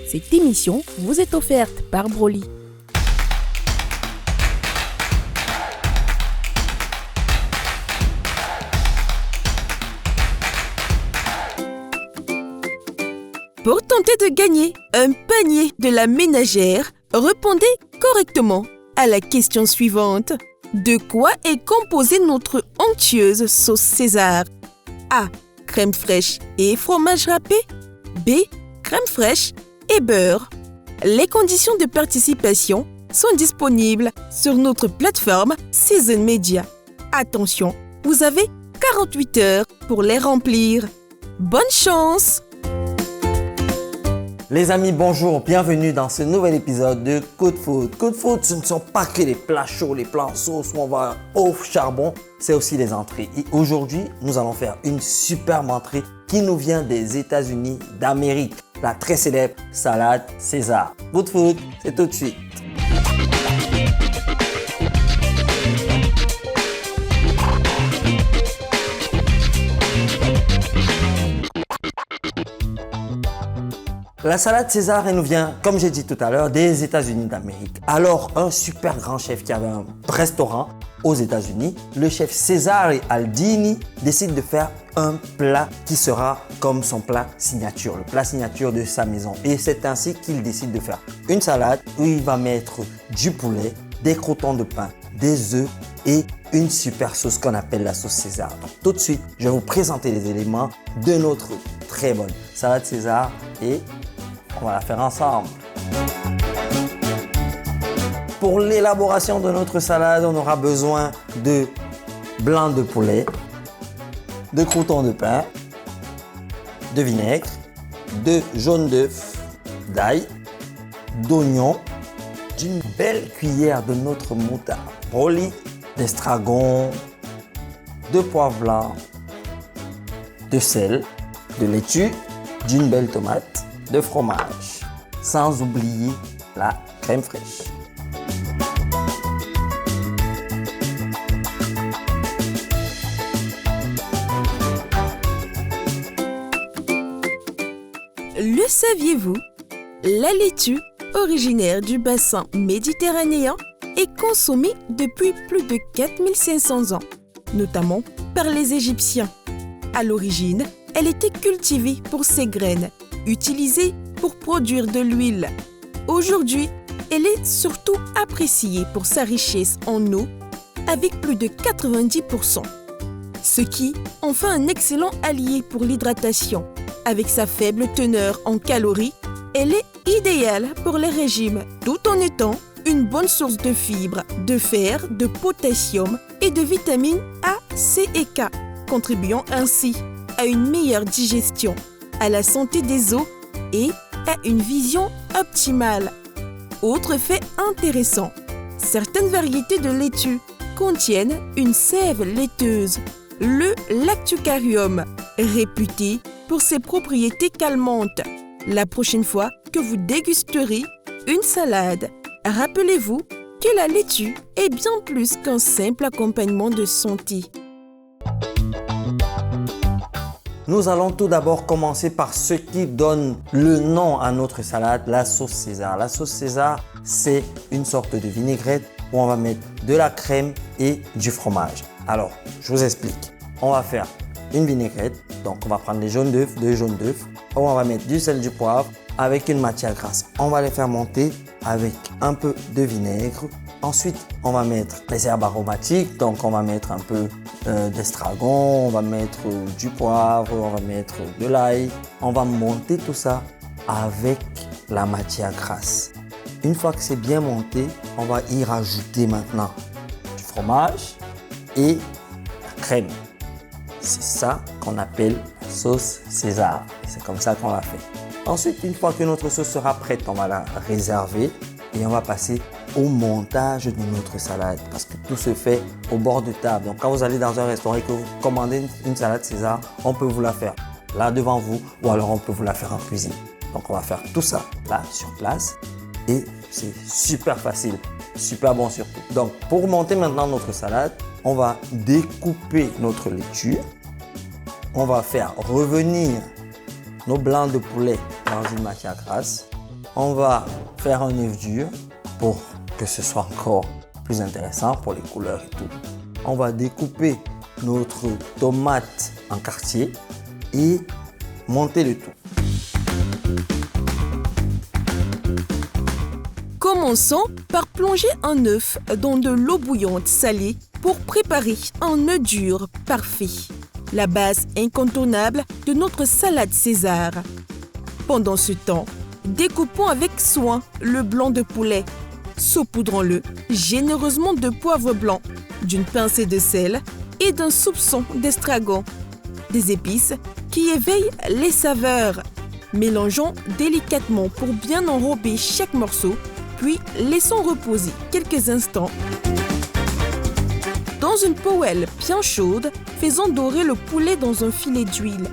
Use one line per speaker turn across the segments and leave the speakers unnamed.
Cette émission vous est offerte par Broly. Pour tenter de gagner un panier de la ménagère, répondez correctement à la question suivante. De quoi est composée notre onctueuse sauce César? A. Crème fraîche et fromage râpé. B. Crème fraîche et beurre. Les conditions de participation sont disponibles sur notre plateforme Season Media. Attention, vous avez 48 heures pour les remplir. Bonne chance!
Les amis, bonjour, bienvenue dans ce nouvel épisode de Coup de Foot. Coup de Foot, ce ne sont pas que les plats chauds, les plats en sauce où on va au charbon, c'est aussi les entrées. Et aujourd'hui, nous allons faire une superbe entrée qui nous vient des États-Unis d'Amérique. La très célèbre salade César. Coup de Foot, c'est tout de suite. La salade César, elle nous vient, comme j'ai dit tout à l'heure, des États-Unis d'Amérique. Alors, un super grand chef qui avait un restaurant aux États-Unis, le chef Cesare Aldini, décide de faire un plat qui sera comme son plat signature, le plat signature de sa maison. Et c'est ainsi qu'il décide de faire une salade où il va mettre du poulet, des croûtons de pain, des œufs et une super sauce qu'on appelle la sauce César. Donc, tout de suite, je vais vous présenter les éléments de notre très bonne salade César et on va la faire ensemble. Pour l'élaboration de notre salade, on aura besoin de blanc de poulet, de croûtons de pain, de vinaigre, de jaune d'œuf, d'ail, d'oignon, d'une belle cuillère de notre moutarde Broly, d'estragon, de poivre blanc, de sel, de laitue, d'une belle tomate, de fromage, sans oublier la crème fraîche.
Le saviez-vous? La laitue, originaire du bassin méditerranéen, est consommée depuis plus de 4500 ans, notamment par les Égyptiens. À l'origine, elle était cultivée pour ses graines, utilisée pour produire de l'huile. Aujourd'hui, elle est surtout appréciée pour sa richesse en eau, avec plus de 90%, ce qui en fait un excellent allié pour l'hydratation. Avec sa faible teneur en calories, elle est idéale pour les régimes, tout en étant une bonne source de fibres, de fer, de potassium et de vitamines A, C et K, contribuant ainsi à une meilleure digestion, à la santé des os et à une vision optimale. Autre fait intéressant, certaines variétés de laitue contiennent une sève laiteuse, le lactucarium, réputé pour ses propriétés calmantes. La prochaine fois que vous dégusterez une salade, rappelez-vous que la laitue est bien plus qu'un simple accompagnement de santé.
Nous allons tout d'abord commencer par ce qui donne le nom à notre salade, la sauce César. La sauce César, c'est une sorte de vinaigrette où on va mettre de la crème et du fromage. Alors, je vous explique. On va faire une vinaigrette. Donc, on va prendre les jaunes d'œufs, deux jaunes d'œufs. On va mettre du sel, du poivre avec une matière grasse. On va les faire monter avec un peu de vinaigre. Ensuite, on va mettre les herbes aromatiques. Donc, on va mettre un peu d'estragon, on va mettre du poivre, on va mettre de l'ail. On va monter tout ça avec la matière grasse. Une fois que c'est bien monté, on va y rajouter maintenant du fromage et la crème. C'est ça qu'on appelle la sauce César. C'est comme ça qu'on la fait. Ensuite, une fois que notre sauce sera prête, on va la réserver et on va passer au montage de notre salade parce que tout se fait au bord de table. Donc, quand vous allez dans un restaurant et que vous commandez une salade César, on peut vous la faire là devant vous ou alors on peut vous la faire en cuisine. Donc, on va faire tout ça là sur place et c'est super facile, super bon surtout. Donc, pour monter maintenant notre salade, on va découper notre laitue. On va faire revenir nos blancs de poulet dans une matière grasse. on va faire un œuf dur pour que ce soit encore plus intéressant pour les couleurs et tout. On va découper notre tomate en quartiers et monter le tout.
Commençons par plonger un œuf dans de l'eau bouillante salée pour préparer un œuf dur parfait, la base incontournable de notre salade César. Pendant ce temps, découpons avec soin le blanc de poulet. Saupoudrons-le généreusement de poivre blanc, d'une pincée de sel et d'un soupçon d'estragon. Des épices qui éveillent les saveurs. Mélangeons délicatement pour bien enrober chaque morceau, puis laissons reposer quelques instants. Dans une poêle bien chaude, faisons dorer le poulet dans un filet d'huile.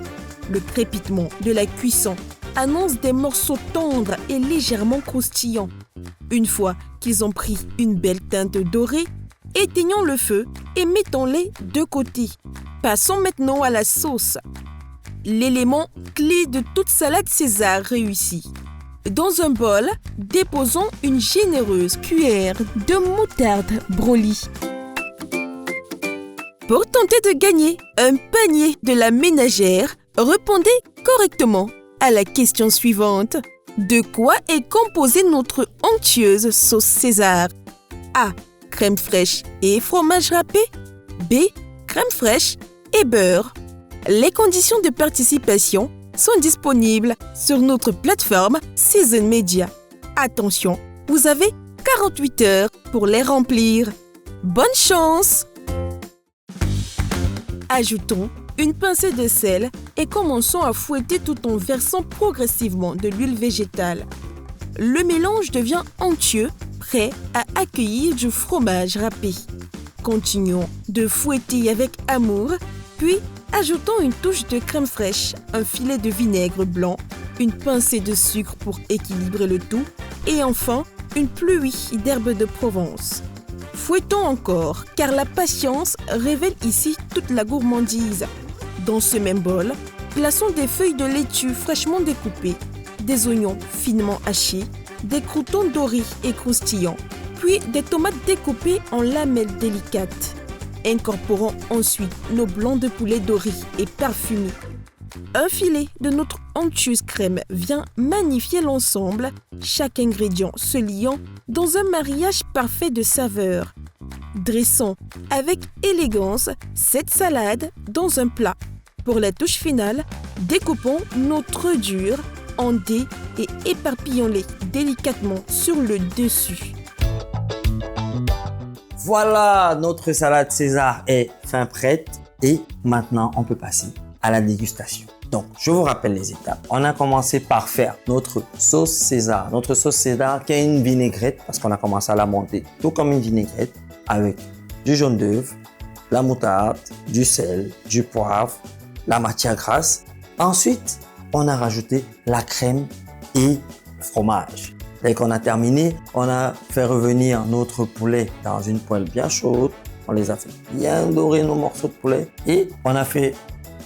Le crépitement de la cuisson annonce des morceaux tendres et légèrement croustillants. Une fois qu'ils ont pris une belle teinte dorée, éteignons le feu et mettons-les de côté. Passons maintenant à la sauce. L'élément clé de toute salade César réussie. Dans un bol, déposons une généreuse cuillère de moutarde Broly. Pour tenter de gagner un panier de la ménagère, répondez correctement à la question suivante. De quoi est composée notre onctueuse sauce César? A. Crème fraîche et fromage râpé. B. Crème fraîche et beurre. Les conditions de participation sont disponibles sur notre plateforme Season Media. Attention, vous avez 48 heures pour les remplir. Bonne chance! Ajoutons une pincée de sel et commençons à fouetter tout en versant progressivement de l'huile végétale. Le mélange devient onctueux, prêt à accueillir du fromage râpé. Continuons de fouetter avec amour, puis ajoutons une touche de crème fraîche, un filet de vinaigre blanc, une pincée de sucre pour équilibrer le tout et enfin une pluie d'herbes de Provence. Fouettons encore, car la patience révèle ici toute la gourmandise. Dans ce même bol, plaçons des feuilles de laitue fraîchement découpées, des oignons finement hachés, des croûtons dorés et croustillants, puis des tomates découpées en lamelles délicates. Incorporons ensuite nos blancs de poulet dorés et parfumés. Un filet de notre onctueuse crème vient magnifier l'ensemble, chaque ingrédient se liant dans un mariage parfait de saveurs. Dressons avec élégance cette salade dans un plat. Pour la touche finale, découpons notre œufs durs en dés et éparpillons-les délicatement sur le dessus.
Voilà, notre salade César est fin prête et maintenant on peut passer à la dégustation. Donc, je vous rappelle les étapes. On a commencé par faire notre sauce César. Notre sauce César qui est une vinaigrette parce qu'on a commencé à la monter tout comme une vinaigrette avec du jaune d'œuf, la moutarde, du sel, du poivre, la matière grasse. Ensuite, on a rajouté la crème et le fromage. Dès qu'on a terminé, on a fait revenir notre poulet dans une poêle bien chaude. On les a fait bien dorer nos morceaux de poulet et on a fait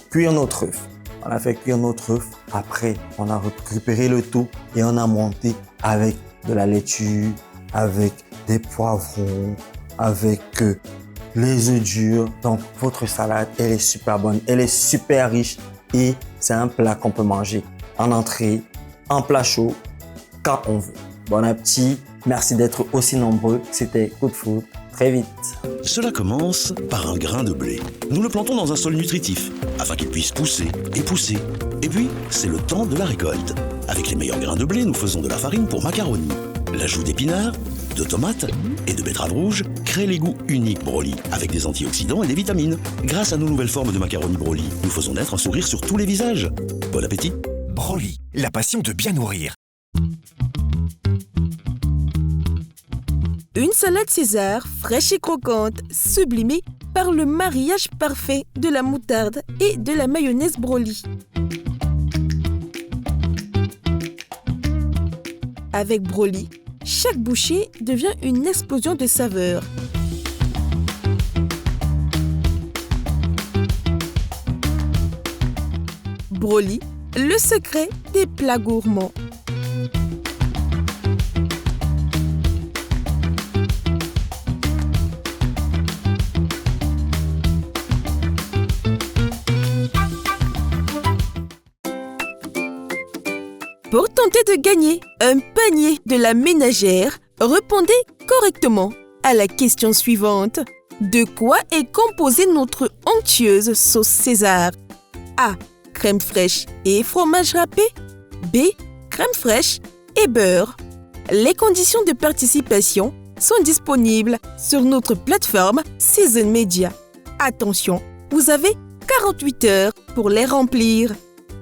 cuire notre œuf. On a fait cuire notre œuf. Après, on a récupéré le tout et on a monté avec de la laitue, avec des poivrons, avec les œufs durs. Donc, votre salade, elle est super bonne, elle est super riche et c'est un plat qu'on peut manger en entrée, en plat chaud, quand on veut. Bon appétit, merci d'être aussi nombreux. C'était Good Food, très vite.
Cela commence par un grain de blé. Nous le plantons dans un sol nutritif afin qu'il puisse pousser et pousser. Et puis, c'est le temps de la récolte. Avec les meilleurs grains de blé, nous faisons de la farine pour macaroni. L'ajout d'épinards, de tomates et de betteraves rouges crée les goûts uniques Broly, avec des antioxydants et des vitamines. Grâce à nos nouvelles formes de macaroni Broly, nous faisons naître un sourire sur tous les visages. Bon appétit.
Broly, la passion de bien nourrir.
Une salade César fraîche et croquante, sublimée par le mariage parfait de la moutarde et de la mayonnaise Broly. Avec Broly, chaque bouchée devient une explosion de saveurs. Broly, le secret des plats gourmands. Pour tenter de gagner un panier de la ménagère, répondez correctement à la question suivante. De quoi est composée notre onctueuse sauce César? A. Crème fraîche et fromage râpé. B. Crème fraîche et beurre. Les conditions de participation sont disponibles sur notre plateforme Season Media. Attention, vous avez 48 heures pour les remplir.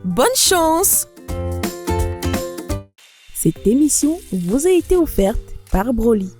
Bonne chance! Cette émission vous a été offerte par Broly.